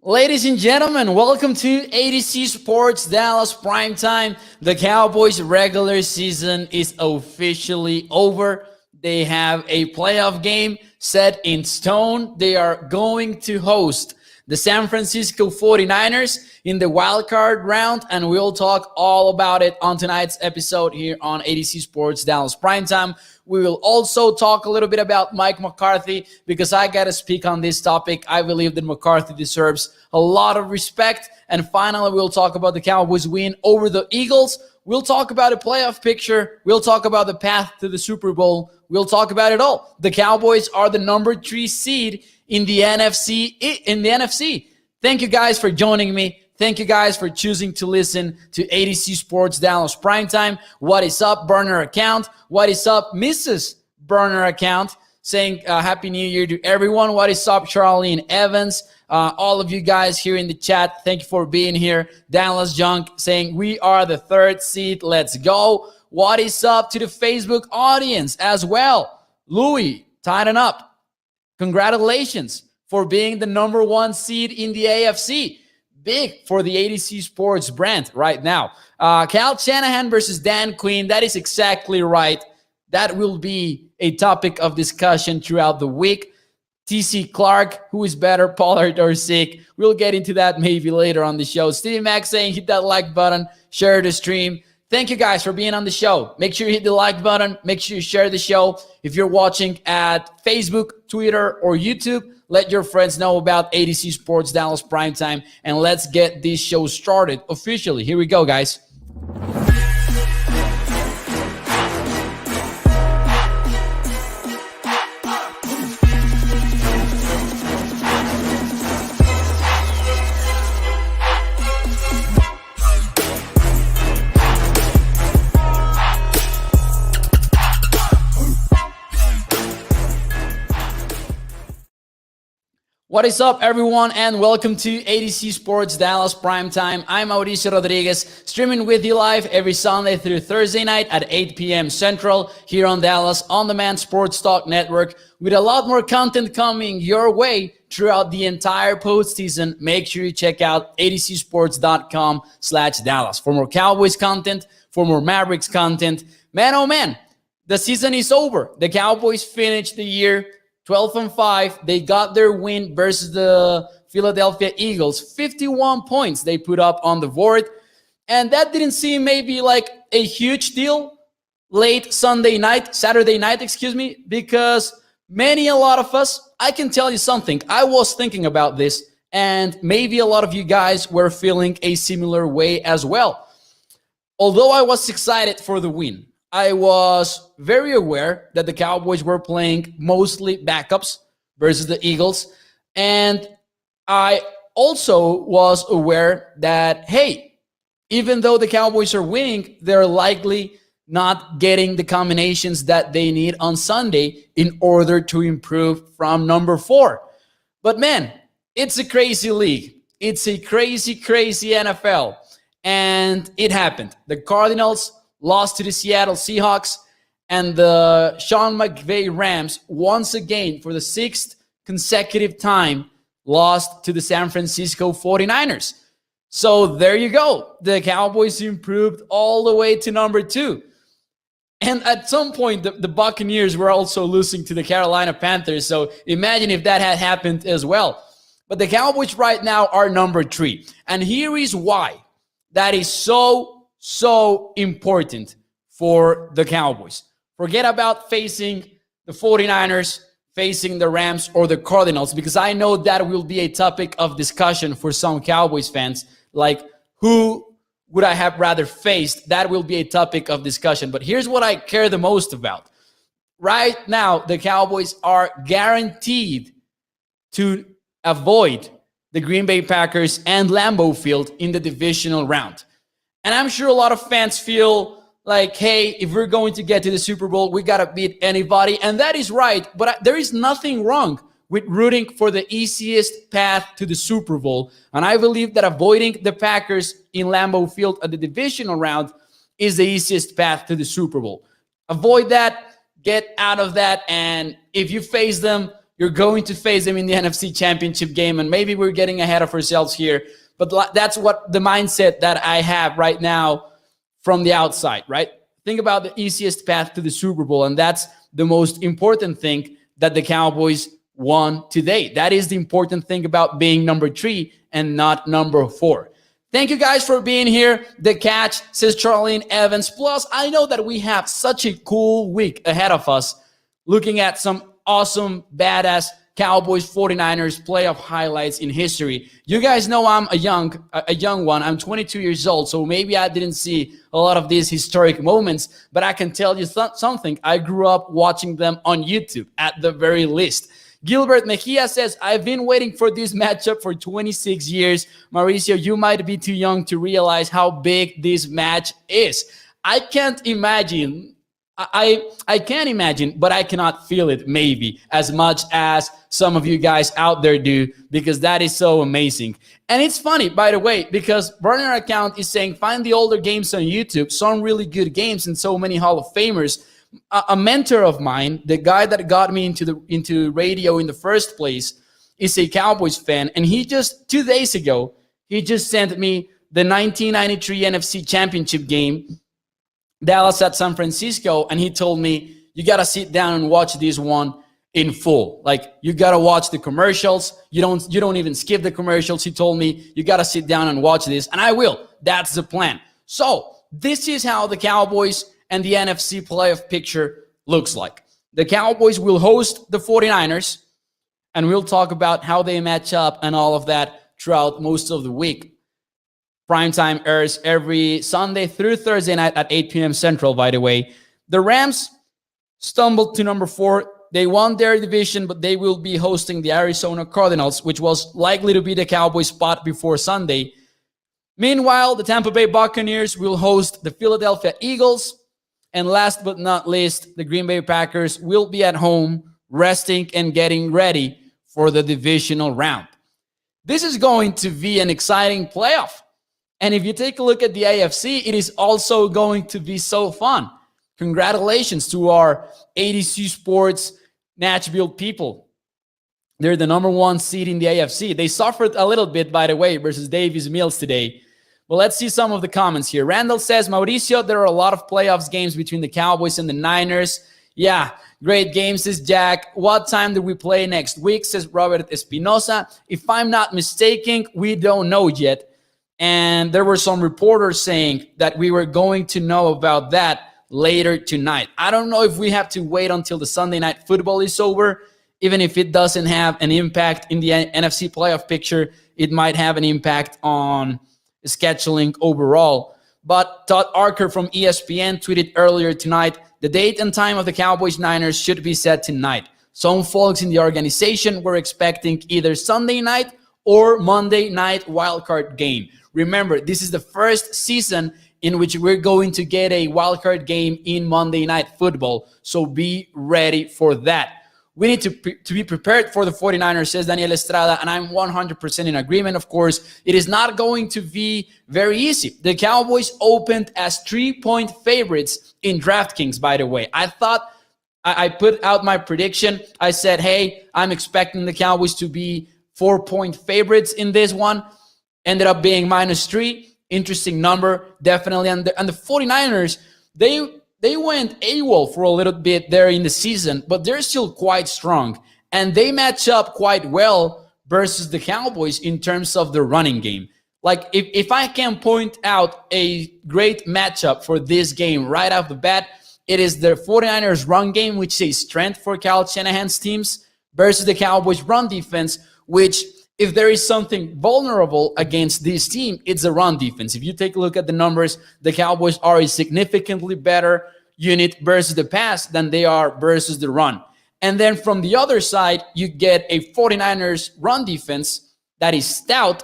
Ladies and gentlemen, welcome to ADC Sports Dallas Primetime. The Cowboys' regular season is officially over. They have a playoff game set in stone. They are going to host the San Francisco 49ers in the wild card round, and we'll talk all about it on tonight's episode here on ADC Sports Dallas Primetime. We will also talk a little bit about Mike McCarthy because I got to speak on this topic. I believe that McCarthy deserves a lot of respect. And finally, we'll talk about the Cowboys' win over the Eagles. We'll talk about a playoff picture. We'll talk about the path to the Super Bowl. We'll talk about it all. The Cowboys are the number 3 seed in the NFC. Thank you guys for joining me. Thank you guys for choosing to listen to ADC Sports Dallas Primetime. What is up, burner account? What is up, Mrs. Burner account? Saying Happy New Year to everyone. What is up, Charlene Evans? All of you guys here in the chat, thank you for being here. Dallas Junk saying we are the 3rd seed. Let's go. What is up to the Facebook audience as well? Louis, tighten up. Congratulations for being the number 1 seed in the AFC. Big for the ADC Sports brand right now. Cal Shanahan versus Dan Quinn. That is exactly right. That will be a topic of discussion throughout the week. TC Clark, who is better, Pollard or Zeke? We'll get into that maybe later on the show. Stevie Mac saying hit that like button, share the stream. Thank you guys for being on the show. Make sure you hit the like button. Make sure you share the show. If you're watching at Facebook, Twitter, or YouTube, let your friends know about ADC Sports Dallas Primetime, and let's get this show started officially. Here we go, guys. What is up, everyone, and welcome to ADC Sports Dallas Primetime. I'm Mauricio Rodríguez, streaming with you live every Sunday through Thursday night at 8 p.m. Central here on Dallas On-Demand Sports Talk Network, with a lot more content coming your way throughout the entire postseason. Make sure you check out adcsports.com/Dallas for more Cowboys content, for more Mavericks content. Man, oh man, the season is over. The Cowboys finished the year 12-5. They got their win versus the Philadelphia Eagles. 51 points they put up on the board. And that didn't seem maybe like a huge deal late Saturday night, because a lot of us, I can tell you something. I was thinking about this, and maybe a lot of you guys were feeling a similar way as well. Although I was excited for the win, I was very aware that the Cowboys were playing mostly backups versus the Eagles. And I also was aware that, hey, even though the Cowboys are winning, they're likely not getting the combinations that they need on Sunday in order to improve from number 4. But man, it's a crazy league. It's a crazy, crazy NFL. And it happened. The Cardinals lost to the Seattle Seahawks, and the Sean McVay Rams, once again for the 6th consecutive time, lost to the San Francisco 49ers. So there you go. The Cowboys improved all the way to number 2. And at some point, the Buccaneers were also losing to the Carolina Panthers. So imagine if that had happened as well. But the Cowboys right now are number 3. And here is why that is so important for the Cowboys. Forget about facing the 49ers, facing the Rams or the Cardinals, because I know that will be a topic of discussion for some Cowboys fans. Like, who would I have rather faced? That will be a topic of discussion. But here's what I care the most about. Right now, the Cowboys are guaranteed to avoid the Green Bay Packers and Lambeau Field in the divisional round. And I'm sure a lot of fans feel like, hey, if we're going to get to the Super Bowl, we got to beat anybody. And that is right. But there is nothing wrong with rooting for the easiest path to the Super Bowl. And I believe that avoiding the Packers in Lambeau Field at the divisional round is the easiest path to the Super Bowl. Avoid that, get out of that. And if you face them, You're going to face them in the NFC Championship game, and maybe we're getting ahead of ourselves here. But that's what the mindset that I have right now from the outside, right? Think about the easiest path to the Super Bowl, and that's the most important thing that the Cowboys won today. That is the important thing about being number 3 and not number 4. Thank you guys for being here. The Catch, says Charlene Evans. Plus, I know that we have such a cool week ahead of us, looking at some awesome, badass Cowboys 49ers playoff highlights in history. You guys know I'm a young one. I'm 22 years old, so maybe I didn't see a lot of these historic moments, but I can tell you something. I grew up watching them on YouTube at the very least. Gilbert Mejia says, I've been waiting for this matchup for 26 years. Mauricio, you might be too young to realize how big this match is. I can't imagine. I can imagine, but I cannot feel it maybe as much as some of you guys out there do, because that is so amazing. And it's funny, by the way, because Burner account is saying, find the older games on YouTube, some really good games and so many Hall of Famers. A mentor of mine, the guy that got me into radio in the first place, is a Cowboys fan, and he just 2 days ago, he just sent me the 1993 NFC Championship game, Dallas at San Francisco, and he told me, you got to sit down and watch this one in full. Like, you got to watch the commercials. You don't even skip the commercials. He told me, you got to sit down and watch this, and I will. That's the plan. So this is how the Cowboys and the NFC playoff picture looks like. The Cowboys will host the 49ers, and we'll talk about how they match up and all of that throughout most of the week. Primetime airs every Sunday through Thursday night at 8 p.m. Central, by the way. The Rams stumbled to number 4. They won their division, but they will be hosting the Arizona Cardinals, which was likely to be the Cowboys spot before Sunday. Meanwhile, the Tampa Bay Buccaneers will host the Philadelphia Eagles. And last but not least, the Green Bay Packers will be at home, resting and getting ready for the divisional round. This is going to be an exciting playoff. And if you take a look at the AFC, it is also going to be so fun. Congratulations to our ADC Sports Nashville people. They're the number 1 seed in the AFC. They suffered a little bit, by the way, versus Davis Mills today. Well, let's see some of the comments here. Randall says, Mauricio, there are a lot of playoffs games between the Cowboys and the Niners. Yeah, great games, says Jack. What time do we play next week, says Robert Espinosa. If I'm not mistaken, we don't know yet. And there were some reporters saying that we were going to know about that later tonight. I don't know if we have to wait until the Sunday Night Football is over. Even if it doesn't have an impact in the NFC playoff picture, it might have an impact on scheduling overall. But Todd Archer from ESPN tweeted earlier tonight, the date and time of the Cowboys-Niners should be set tonight. Some folks in the organization were expecting either Sunday night or Monday night wildcard game. Remember, this is the first season in which we're going to get a wildcard game in Monday Night Football, so be ready for that. We need to be prepared for the 49ers, says Daniel Estrada, and I'm 100% in agreement. Of course, it is not going to be very easy. The Cowboys opened as 3-point favorites in DraftKings, by the way. I put out my prediction. I said, hey, I'm expecting the Cowboys to be 4-point favorites in this one. Ended up being -3. Interesting number, definitely. And the 49ers, they went AWOL for a little bit there in the season, but they're still quite strong. And they match up quite well versus the Cowboys in terms of the running game. Like, if I can point out a great matchup for this game right off the bat, it is the 49ers run game, which is a strength for Kyle Shanahan's teams, versus the Cowboys run defense, which, if there is something vulnerable against this team, it's the run defense. If you take a look at the numbers, the Cowboys are a significantly better unit versus the pass than they are versus the run. And then from the other side, you get a 49ers run defense that is stout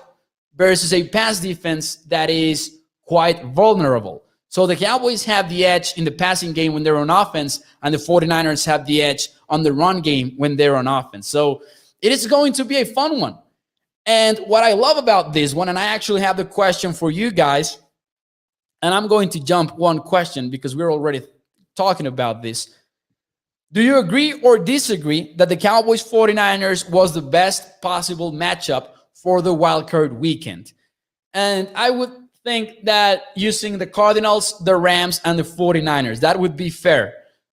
versus a pass defense that is quite vulnerable. So the Cowboys have the edge in the passing game when they're on offense, and the 49ers have the edge on the run game when they're on offense. So it is going to be a fun one. And what I love about this one, and I actually have the question for you guys, and I'm going to jump one question because we're already talking about this. Do you agree or disagree that the Cowboys 49ers was the best possible matchup for the wildcard weekend? And I would think that using the Cardinals, the Rams, and the 49ers, that would be fair.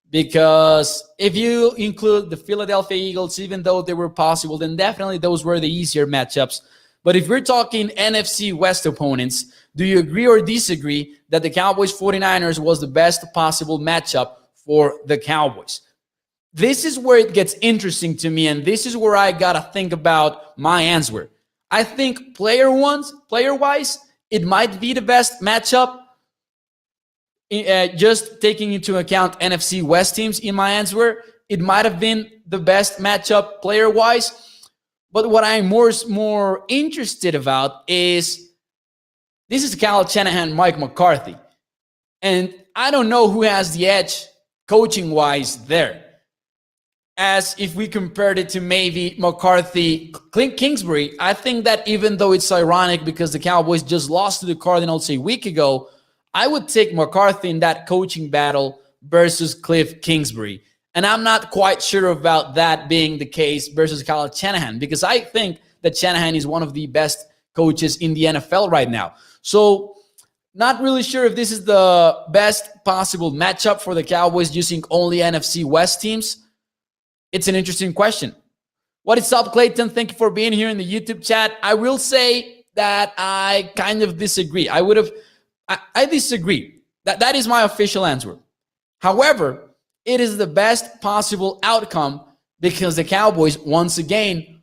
Because if you include the Philadelphia Eagles, even though they were possible, then definitely those were the easier matchups. But if we're talking NFC West opponents, do you agree or disagree that the Cowboys 49ers was the best possible matchup for the Cowboys? This is where it gets interesting to me, and this is where I gotta think about my answer. I think player-wise, it might be the best matchup. Just taking into account NFC West teams in my answer, it might have been the best matchup player-wise. But what I'm more interested about is this is Kyle Shanahan, Mike McCarthy. And I don't know who has the edge coaching-wise there. As if we compared it to maybe McCarthy, Kingsbury, I think that even though it's ironic because the Cowboys just lost to the Cardinals a week ago, I would take McCarthy in that coaching battle versus Cliff Kingsbury. And I'm not quite sure about that being the case versus Kyle Shanahan, because I think that Shanahan is one of the best coaches in the NFL right now. So not really sure if this is the best possible matchup for the Cowboys using only NFC West teams. It's an interesting question. What is up, Clayton? Thank you for being here in the YouTube chat. I will say that I kind of disagree. I disagree. That is my official answer. However, it is the best possible outcome because the Cowboys, once again,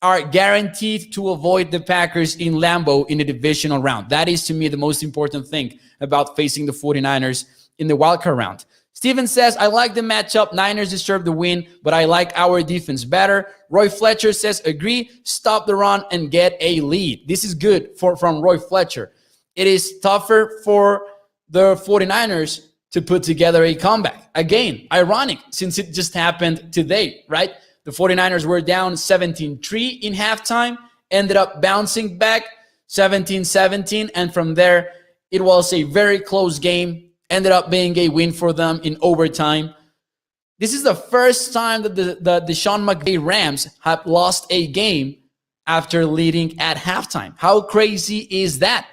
are guaranteed to avoid the Packers in Lambeau in the divisional round. That is, to me, the most important thing about facing the 49ers in the wildcard round. Steven says, I like the matchup. Niners deserve the win, but I like our defense better. Roy Fletcher says, agree, stop the run and get a lead. This is good from Roy Fletcher. It is tougher for the 49ers to put together a comeback. Again, ironic since it just happened today, right? The 49ers were down 17-3 in halftime, ended up bouncing back 17-17, and from there, it was a very close game. Ended up being a win for them in overtime. This is the first time that the Sean McVay Rams have lost a game after leading at halftime. How crazy is that?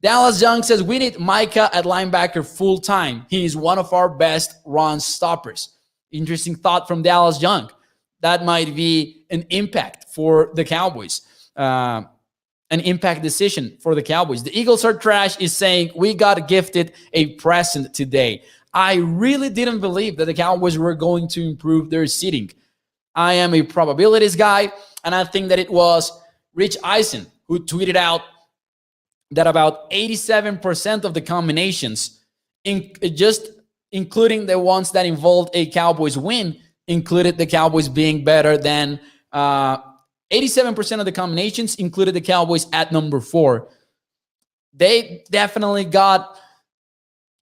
Dallas Young says, we need Micah at linebacker full time. He is one of our best run stoppers. Interesting thought from Dallas Young. That might be an impact for the Cowboys. An impact decision for the Cowboys. The Eagles are trash is saying, we got gifted a present today. I really didn't believe that the Cowboys were going to improve their seating. I am a probabilities guy, and I think that it was Rich Eisen who tweeted out that about 87% of the combinations, just including the ones that involved a Cowboys win, included the Cowboys being better than 87% of the combinations included the Cowboys at number 4. They definitely got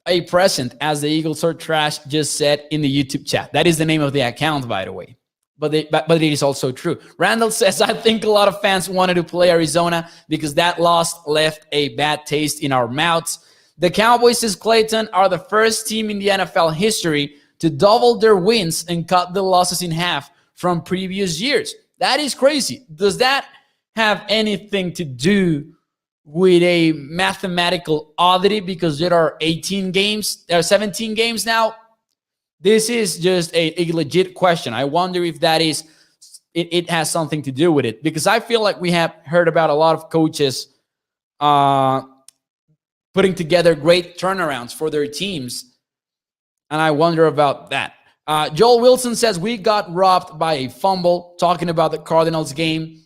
a present, as the Eagles are trash just said in the YouTube chat. That is the name of the account, by the way. But it is also true. Randall says, I think a lot of fans wanted to play Arizona because that loss left a bad taste in our mouths. The Cowboys, says Clayton, are the first team in the NFL history to double their wins and cut the losses in half from previous years. That is crazy. Does that have anything to do with a mathematical oddity because there are 18 games, there are 17 games now? This is just a legit question. I wonder if that is, it has something to do with it, because I feel like we have heard about a lot of coaches putting together great turnarounds for their teams, and I wonder about that. Joel Wilson says, we got robbed by a fumble, talking about the Cardinals game.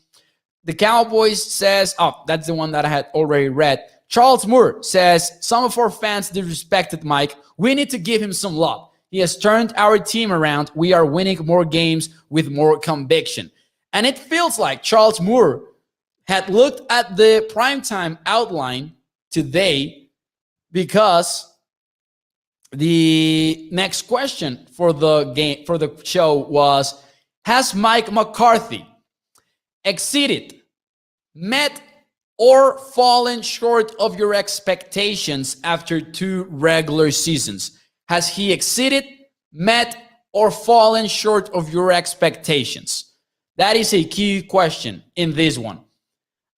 The Cowboys says, oh, that's the one that I had already read. Charles Moore says, some of our fans disrespected Mike. We need to give him some love. He has turned our team around. We are winning more games with more conviction. And it feels like Charles Moore had looked at the primetime outline today, because the next question for the game, for the show, was, has Mike McCarthy exceeded, met, or fallen short of your expectations after 2 regular seasons? Has he exceeded, met, or fallen short of your expectations? That is a key question in this one.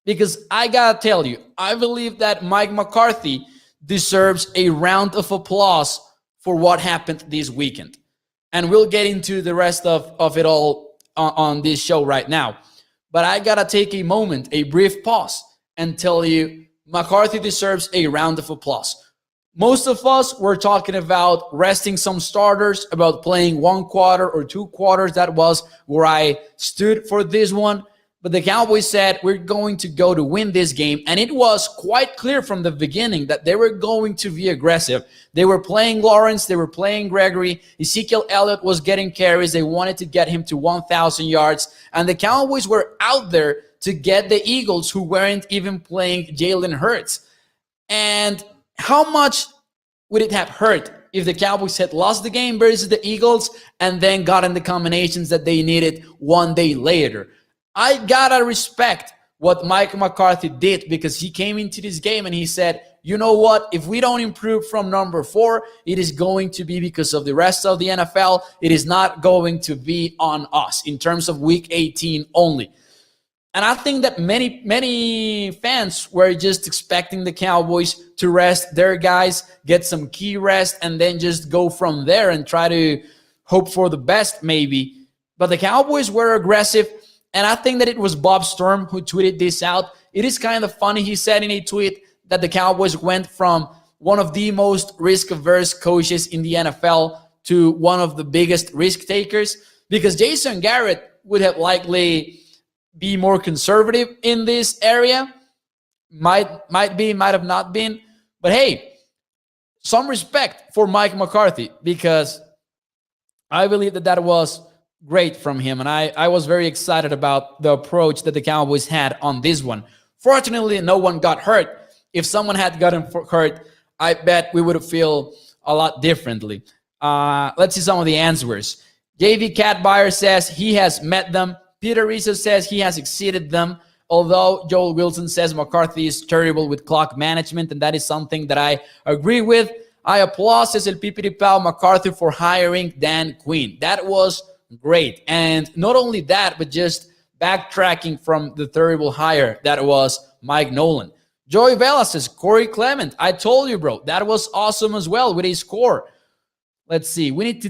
Because I gotta tell you, I believe that Mike McCarthy deserves a round of applause for what happened this weekend. And we'll get into the rest of it all on this show right now. But I gotta take a moment, a brief pause, and tell you McCarthy deserves a round of applause. Most of us were talking about resting some starters, about playing 1 quarter or 2 quarters. That was where I stood for this one. But the Cowboys said, we're going to go to win this game. And it was quite clear from the beginning that they were going to be aggressive. They were playing Lawrence. They were playing Gregory. Ezekiel Elliott was getting carries. They wanted to get him to 1,000 yards. And the Cowboys were out there to get the Eagles, who weren't even playing Jalen Hurts. And how much would it have hurt if the Cowboys had lost the game versus the Eagles and then gotten the combinations that they needed one day later? I gotta respect what Mike McCarthy did, because he came into this game and he said, you know what, if we don't improve from number 4, it is going to be because of the rest of the NFL. It is not going to be on us in terms of week 18 only. And I think that many fans were just expecting the Cowboys to rest their guys, get some key rest, and then just go from there and try to hope for the best maybe. But the Cowboys were aggressive, and I think that it was Bob Sturm who tweeted this out. It is kind of funny. He said in a tweet that the Cowboys went from one of the most risk-averse coaches in the NFL to one of the biggest risk takers, because Jason Garrett would have likely be more conservative in this area. Might have not been. But hey, some respect for Mike McCarthy, because I believe that was great from him. And I was very excited about the approach that the Cowboys had on this one. Fortunately, no one got hurt. If someone had gotten hurt, I bet we would feel a lot differently. Let's see some of the answers. JV Catbuyer says he has met them. Peter Rizzo says he has exceeded them, although Joel Wilson says McCarthy is terrible with clock management, and that is something that I agree with. I applaud, says El Pipiri Pau, McCarthy for hiring Dan Quinn. That was great. And not only that, but just backtracking from the terrible hire that was Mike Nolan. Joey Vela says, Corey Clement, I told you, bro, that was awesome as well with a score. Let's see. We need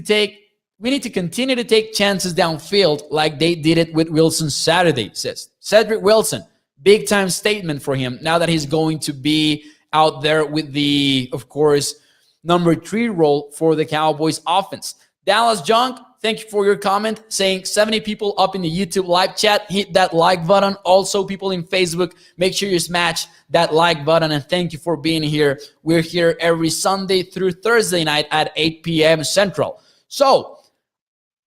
to continue to take chances downfield like they did it with Wilson Saturday, says Cedric Wilson. Big time statement for him now that he's going to be out there with the, of course, number 3 role for the Cowboys offense. Dallas Junk, thank you for your comment, saying 70 people up in the YouTube live chat. Hit that like button. Also, people in Facebook, make sure you smash that like button. And thank you for being here. We're here every Sunday through Thursday night at 8 p.m. Central. So,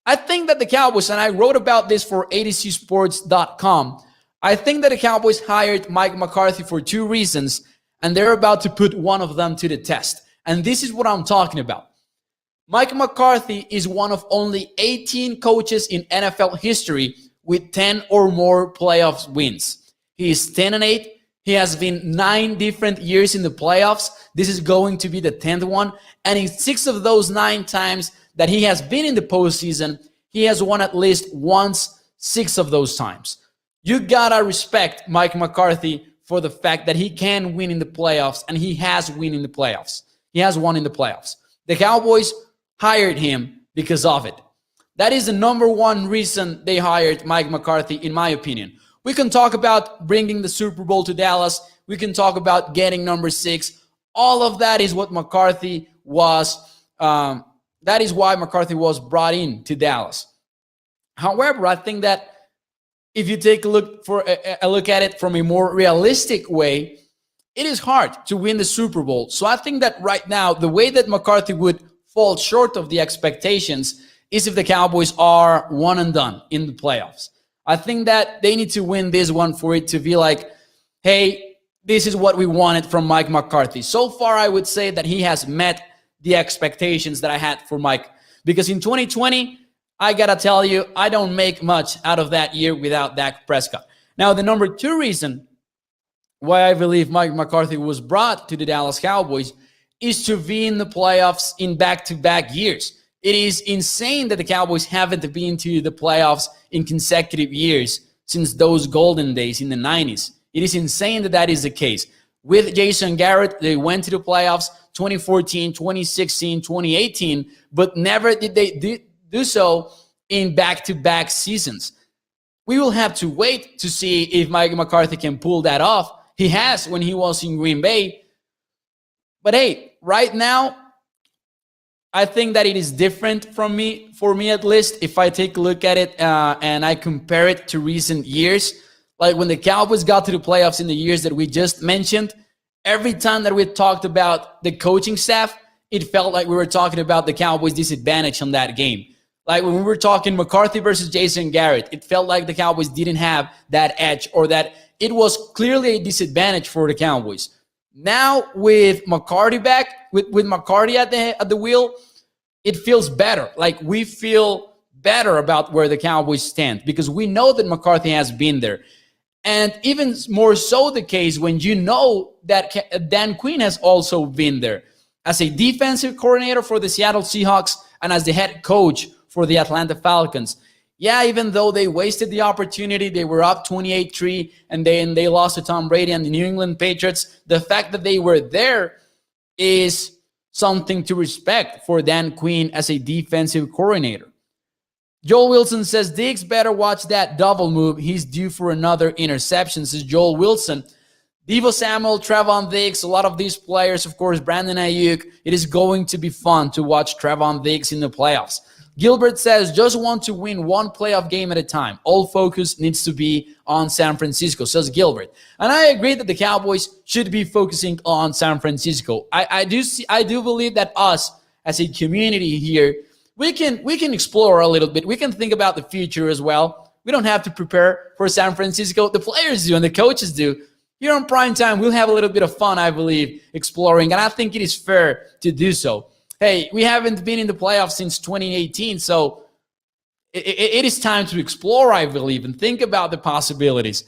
I think that the Cowboys, and I wrote about this for adcsports.com, I think that the Cowboys hired Mike McCarthy for 2 reasons, and they're about to put one of them to the test. And this is what I'm talking about. Mike McCarthy is one of only 18 coaches in NFL history with 10 or more playoffs wins. He is 10-8. He has been 9 different years in the playoffs. This is going to be the 10th one. And in 6 of those 9 times that he has been in the postseason, he has won at least once 6 of those times. You gotta respect Mike McCarthy for the fact that he can win in the playoffs, and he has won in the playoffs. He has won in the playoffs. The Cowboys hired him because of it. That is the number 1 reason they hired Mike McCarthy, in my opinion. We can talk about bringing the Super Bowl to Dallas. We can talk about getting number 6. All of that is what McCarthy was. That is why McCarthy was brought in to Dallas. However, I think that if you take a look at it from a more realistic way, it is hard to win the Super Bowl. So I think that right now, the way that McCarthy would fall short of the expectations is if the Cowboys are one and done in the playoffs. I think that they need to win this one for it to be like, hey, this is what we wanted from Mike McCarthy. So far, I would say that he has met the expectations that I had for Mike. Because in 2020, I got to tell you, I don't make much out of that year without Dak Prescott. Now, the number 2 reason why I believe Mike McCarthy was brought to the Dallas Cowboys is to be in the playoffs in back-to-back years. It is insane that the Cowboys haven't been to the playoffs in consecutive years since those golden days in the 90s. It is insane that that is the case. With Jason Garrett, they went to the playoffs 2014, 2016, 2018, but never did they do so in back-to-back seasons. We will have to wait to see if Mike McCarthy can pull that off. He has when he was in Green Bay. But hey, right now, I think that it is different for me at least, if I take a look at it and I compare it to recent years. Like when the Cowboys got to the playoffs in the years that we just mentioned, every time that we talked about the coaching staff, it felt like we were talking about the Cowboys' disadvantage on that game. Like when we were talking McCarthy versus Jason Garrett, it felt like the Cowboys didn't have that edge, or that it was clearly a disadvantage for the Cowboys. Now with McCarthy back, with McCarthy at the wheel, it feels better. Like we feel better about where the Cowboys stand because we know that McCarthy has been there. And even more so the case when you know that Dan Quinn has also been there as a defensive coordinator for the Seattle Seahawks and as the head coach for the Atlanta Falcons. Yeah, even though they wasted the opportunity, they were up 28-3, and they lost to Tom Brady and the New England Patriots. The fact that they were there is something to respect for Dan Quinn as a defensive coordinator. Joel Wilson says, Diggs better watch that double move. He's due for another interception, says Joel Wilson. Deebo Samuel, Trevon Diggs, a lot of these players, of course, Brandon Ayuk. It is going to be fun to watch Trevon Diggs in the playoffs. Gilbert says, just want to win one playoff game at a time. All focus needs to be on San Francisco, says Gilbert. And I agree that the Cowboys should be focusing on San Francisco. I do believe that us as a community here, we can explore a little bit. We can think about the future as well. We don't have to prepare for San Francisco. The players do and the coaches do. Here on Primetime, we'll have a little bit of fun, I believe, exploring. And I think it is fair to do so. Hey, we haven't been in the playoffs since 2018, so it is time to explore, I believe, and think about the possibilities.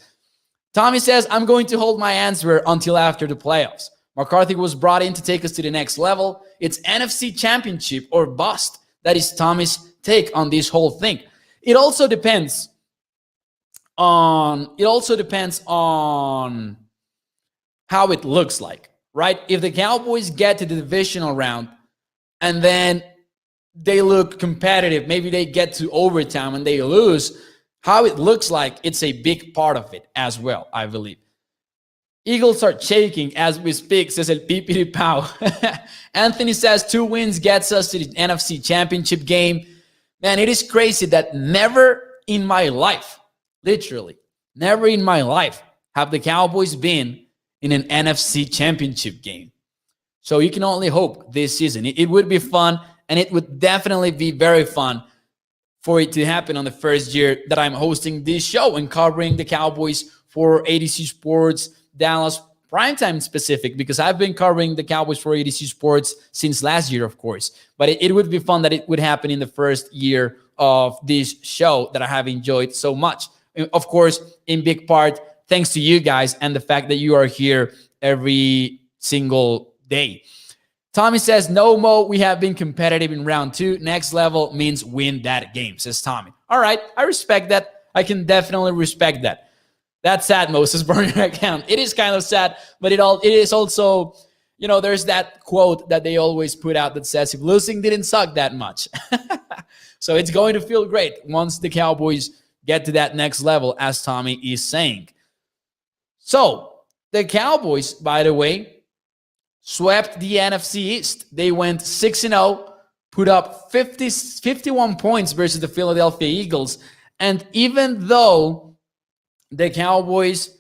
Tommy says, I'm going to hold my answer until after the playoffs. McCarthy was brought in to take us to the next level. It's NFC Championship or bust. That is Tommy's take on this whole thing. It also depends on how it looks like, right? If the Cowboys get to the divisional round and then they look competitive, maybe they get to overtime and they lose, how it looks like, it's a big part of it as well, I believe. Eagles are shaking as we speak, says El Pipiri Pow. Anthony says 2 wins gets us to the NFC Championship game. Man, it is crazy that never in my life, literally, never in my life have the Cowboys been in an NFC Championship game. So you can only hope this season. It would be fun, and it would definitely be very fun for it to happen on the first year that I'm hosting this show and covering the Cowboys for ADC Sports Dallas Primetime specific, because I've been covering the Cowboys for ADC Sports since last year, of course. But it would be fun that it would happen in the first year of this show that I have enjoyed so much. Of course, in big part, thanks to you guys and the fact that you are here every single day. Tommy says, no, Mo, we have been competitive in round 2. Next level means win that game, says Tommy. All right, I respect that. I can definitely respect that. That's sad, Moses, burning your account. It is kind of sad, but it is also, there's that quote that they always put out that says, if losing didn't suck that much. So it's going to feel great once the Cowboys get to that next level, as Tommy is saying. So the Cowboys, by the way, swept the NFC East. They went 6-0, put up 51 points versus the Philadelphia Eagles. And even though the Cowboys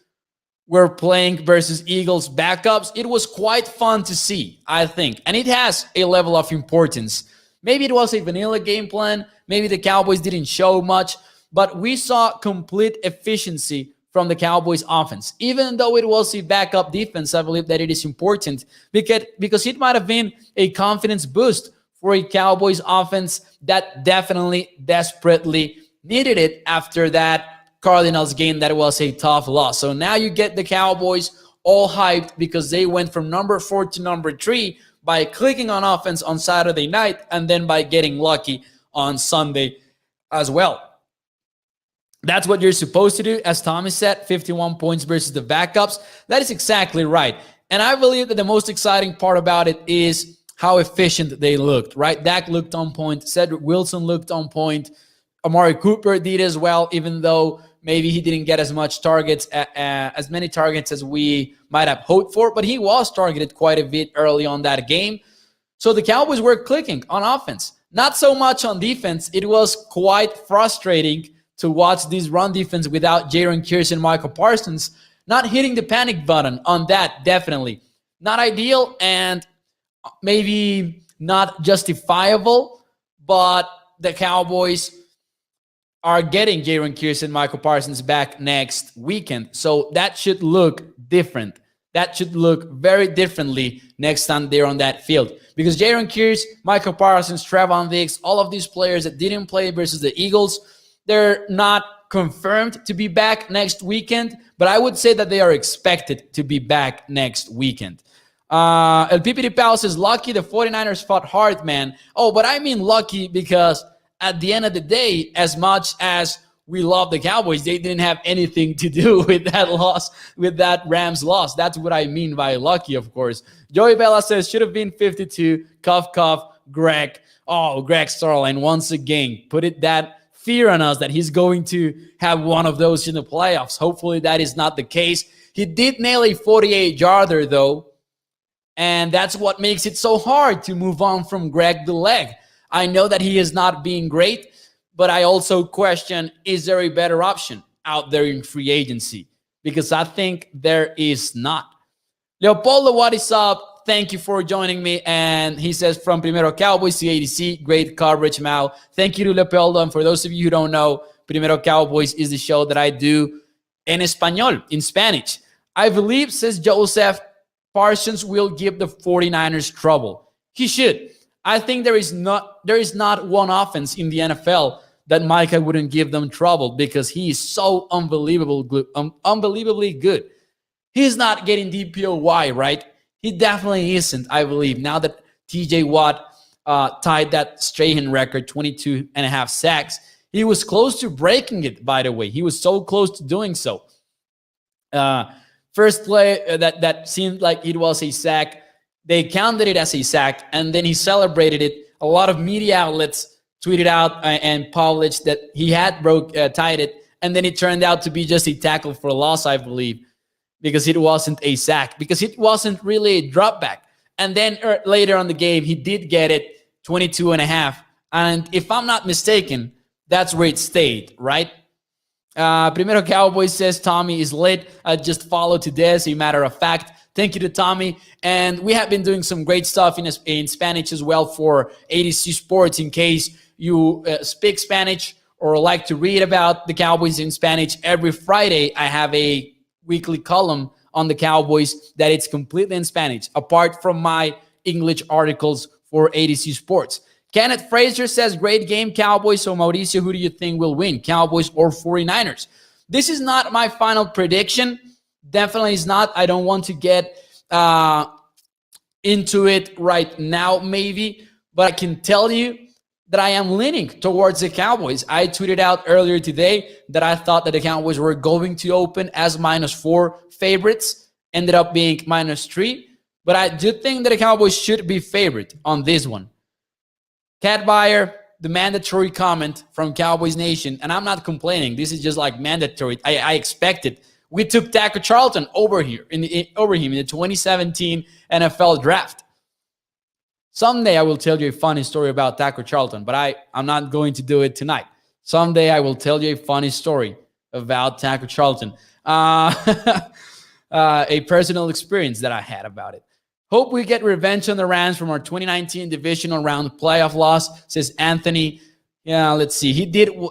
were playing versus Eagles backups, it was quite fun to see, I think. And it has a level of importance. Maybe it was a vanilla game plan. Maybe the Cowboys didn't show much. But we saw complete efficiency from the Cowboys offense. Even though it was a backup defense, I believe that it is important because it might have been a confidence boost for a Cowboys offense that definitely, desperately needed it after that Cardinals game that was a tough loss. So now you get the Cowboys all hyped because they went from number 4 to number 3, by clicking on offense on Saturday night and then by getting lucky on Sunday as well. That's what you're supposed to do. As Tommy said, 51 points versus the backups. That is exactly right. And I believe that the most exciting part about it is how efficient they looked, right? Dak looked on point. Cedric Wilson looked on point. Amari Cooper did as well, even though maybe he didn't get as many targets as we might have hoped for, but he was targeted quite a bit early on that game. So the Cowboys were clicking on offense. Not so much on defense. It was quite frustrating to watch this run defense without Jaron Kearse and Michael Parsons not hitting the panic button on that, definitely. Not ideal and maybe not justifiable, but the Cowboys are getting Jaron Kearse and Michael Parsons back next weekend. So that should look different. That should look very differently next time they're on that field. Because Jaron Kearse, Michael Parsons, Trevon Diggs, all of these players that didn't play versus the Eagles, they're not confirmed to be back next weekend, but I would say that they are expected to be back next weekend. El Pipiti Pal says, lucky the 49ers fought hard, man. Oh, but I mean lucky because at the end of the day, as much as we love the Cowboys, they didn't have anything to do with that loss, with that Rams loss. That's what I mean by lucky, of course. Joey Bella says, should have been 52. Cough, cough, Greg. Oh, Greg Starline, once again, put it that fear on us that he's going to have one of those in the playoffs. Hopefully that is not the case. He did nail a 48-yarder, though, and that's what makes it so hard to move on from Greg the Leg. I know that he is not being great, but I also question, is there a better option out there in free agency? Because I think there is not. Leopoldo, what is up? Thank you for joining me. And he says, from Primero Cowboys to ADC, great coverage, Mao. Thank you to Leopoldo. And for those of you who don't know, Primero Cowboys is the show that I do en español, in Spanish. I believe, says Joseph, Parsons will give the 49ers trouble. He should. I think there is not one offense in the NFL that Micah wouldn't give them trouble because he is so unbelievably good. He's not getting DPOY, right? He definitely isn't, I believe. Now that TJ Watt tied that Strahan record, 22 and a half sacks, he was close to breaking it, by the way. He was so close to doing so. First play that seemed like it was a sack. They counted it as a sack, and then he celebrated it. A lot of media outlets tweeted out and published that he had tied it, and then it turned out to be just a tackle for a loss, I believe, because it wasn't a sack, because it wasn't really a drop back. And then later on the game, he did get it 22 and a half. And if I'm not mistaken, that's where it stayed, right? Primero Cowboys says Tommy is lit. Just follow to this, a matter of fact. Thank you to Tommy. And we have been doing some great stuff in Spanish as well for ADC Sports in case you speak Spanish or like to read about the Cowboys in Spanish. Every Friday, I have a weekly column on the Cowboys that it's completely in Spanish, apart from my English articles for ADC Sports. Kenneth Fraser says, great game, Cowboys. So, Mauricio, who do you think will win, Cowboys or 49ers? This is not my final prediction. Definitely is not. I don't want to get into it right now, maybe. But I can tell you that I am leaning towards the Cowboys. I tweeted out earlier today that I thought that the Cowboys were going to open as -4 favorites. Ended up being -3. But I do think that the Cowboys should be favorite on this one. Cat Buyer, the mandatory comment from Cowboys Nation, and I'm not complaining. This is just like mandatory. I expected. We took Taco Charlton over him in the 2017 NFL Draft. Someday I will tell you a funny story about Taco Charlton, but I'm not going to do it tonight. Someday I will tell you a funny story about Taco Charlton. A personal experience that I had about it. Hope we get revenge on the Rams from our 2019 divisional round playoff loss, says Anthony. Yeah, let's see.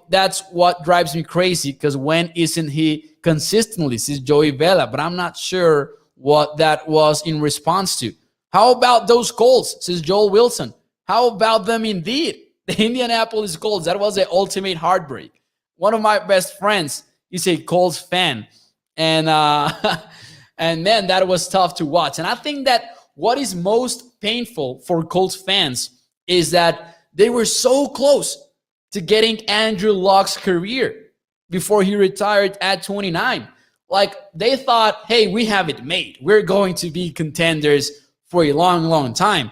That's what drives me crazy, because when isn't he consistently, says Joey Vela, but I'm not sure what that was in response to. How about those Colts, says Joel Wilson? How about them indeed? The Indianapolis Colts, that was the ultimate heartbreak. One of my best friends is a Colts fan, and man, that was tough to watch. And I think that what is most painful for Colts fans is that they were so close to getting Andrew Luck's career before he retired at 29. Like, they thought, hey, we have it made. We're going to be contenders for a long, long time.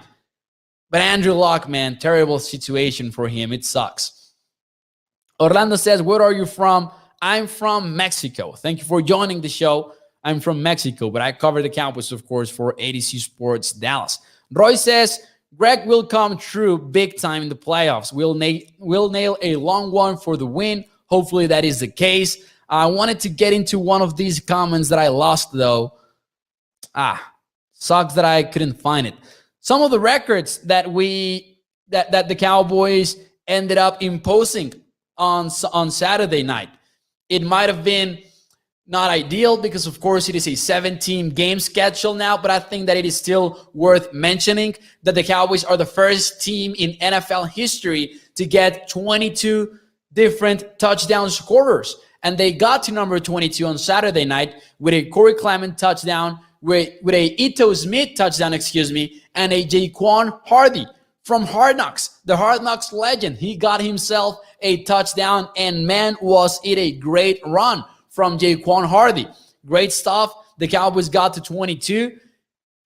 But Andrew Luck, man, terrible situation for him. It sucks. Orlando says, where are you from? I'm from Mexico. Thank you for joining the show. I'm from Mexico, but I cover the Cowboys, of course, for ADC Sports Dallas. Roy says, Greg will come true big time in the playoffs. We'll nail a long one for the win. Hopefully that is the case. I wanted to get into one of these comments that I lost, though. Sucks that I couldn't find it. Some of the records that the Cowboys ended up imposing on Saturday night. It might have been not ideal because, of course, it is a 17-game schedule now, but I think that it is still worth mentioning that the Cowboys are the first team in NFL history to get 22 different touchdown scorers. And they got to number 22 on Saturday night with a Corey Clement touchdown, with a Ito Smith touchdown, and a Jaquan Hardy from Hard Knocks, the Hard Knocks legend. He got himself a touchdown, and man, was it a great run from Jaquan Hardy. Great stuff. The Cowboys got to 22.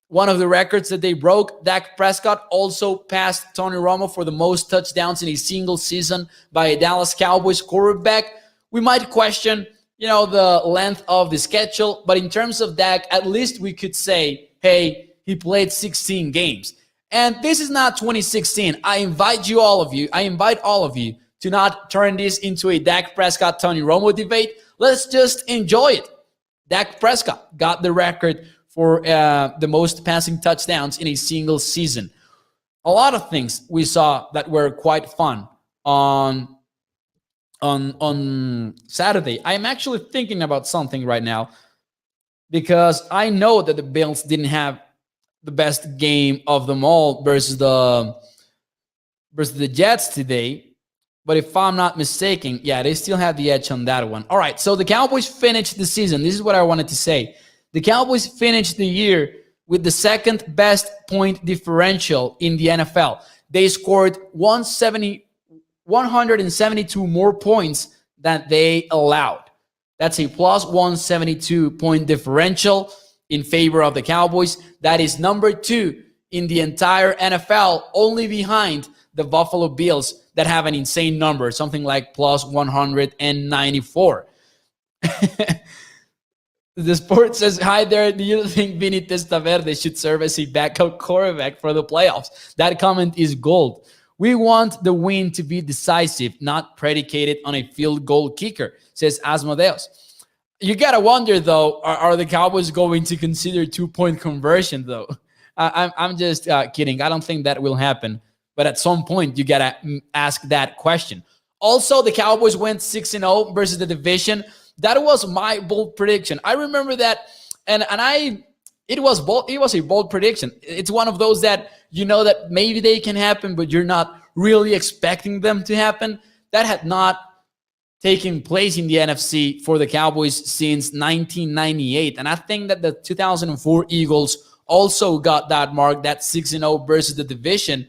One of the records that they broke. Dak Prescott also passed Tony Romo for the most touchdowns in a single season by a Dallas Cowboys quarterback. We might question, the length of the schedule, but in terms of Dak, at least we could say, hey, he played 16 games. And this is not 2016. I invite all of you to not turn this into a Dak Prescott, Tony Romo debate. Let's just enjoy it. Dak Prescott got the record for the most passing touchdowns in a single season. A lot of things we saw that were quite fun on Saturday. I'm actually thinking about something right now because I know that the Bills didn't have the best game of them all versus the Jets today. But if I'm not mistaken, they still have the edge on that one. All right, so the Cowboys finished the season. This is what I wanted to say. The Cowboys finished the year with the second best point differential in the NFL. They scored 172 more points than they allowed. That's a plus 172 point differential in favor of the Cowboys. That is number 2 in the entire NFL, only behind the Buffalo Bills that have an insane number, something like plus 194. The Sport says, hi there, do you think Vinny Testaverde should serve as a backup quarterback for the playoffs? That comment is gold. We want the win to be decisive, not predicated on a field goal kicker, says Asmodeus. You got to wonder, though, are the Cowboys going to consider 2-point conversion, though? I'm just kidding. I don't think that will happen. But at some point, you got to ask that question. Also, the Cowboys went 6-0 versus the division. That was my bold prediction. I remember that, and it was bold. It was a bold prediction. It's one of those that that maybe they can happen, but you're not really expecting them to happen. That had not taken place in the NFC for the Cowboys since 1998. And I think that the 2004 Eagles also got that mark, that 6-0 versus the division.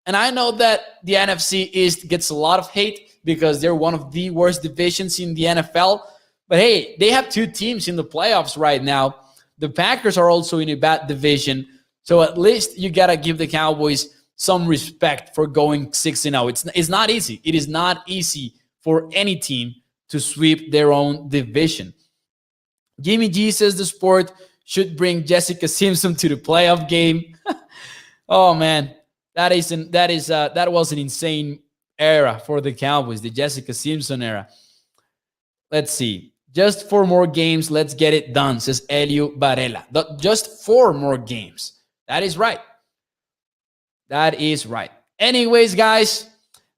And I know that the NFC East gets a lot of hate because they're one of the worst divisions in the NFL. But hey, they have 2 teams in the playoffs right now. The Packers are also in a bad division. So at least you got to give the Cowboys some respect for going 6-0. It's not easy. It is not easy for any team to sweep their own division. Jimmy G says the Sport should bring Jessica Simpson to the playoff game. Oh, man. That was an insane era for the Cowboys, the Jessica Simpson era. Let's see. Just 4 more games. Let's get it done, says Elio Varela. Just 4 more games. That is right. That is right. Anyways, guys,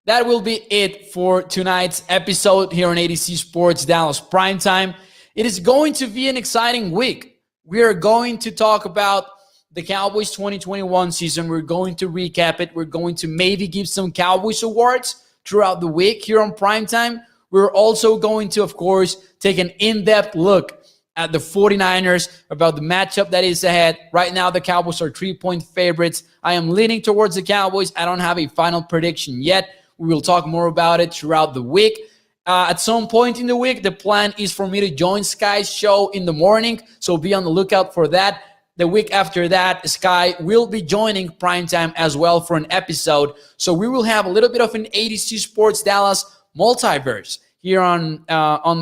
that will be it for tonight's episode here on ADC Sports Dallas Primetime. It is going to be an exciting week. We are going to talk about the Cowboys 2021 season. We're going to recap it. We're going to maybe give some Cowboys awards throughout the week here on Primetime. We're also going to, of course, take an in-depth look at the 49ers about the matchup that is ahead. Right now, the Cowboys are 3-point favorites. I am leaning towards the Cowboys. I don't have a final prediction yet. We will talk more about it throughout the week. At some point in the week, the plan is for me to join Sky's show in the morning, so be on the lookout for that. The week after that, Sky will be joining Primetime as well for an episode. So we will have a little bit of an ADC Sports Dallas multiverse here on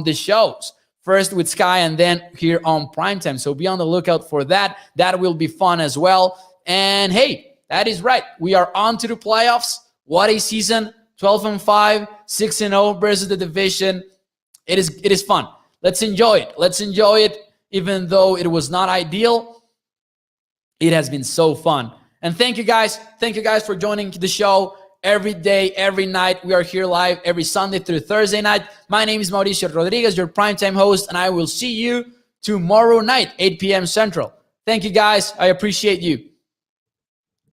the shows. First with Sky and then here on Primetime. So be on the lookout for that. That will be fun as well. And hey, that is right. We are on to the playoffs. What a season. 12-5, 6-0 versus the division. It is fun. Let's enjoy it. Let's enjoy it. Even though it was not ideal, it has been so fun. And thank you guys. Thank you guys for joining the show every day, every night. We are here live every Sunday through Thursday night. My name is Mauricio Rodríguez, your primetime host, and I will see you tomorrow night, 8 p.m. Central. Thank you guys. I appreciate you.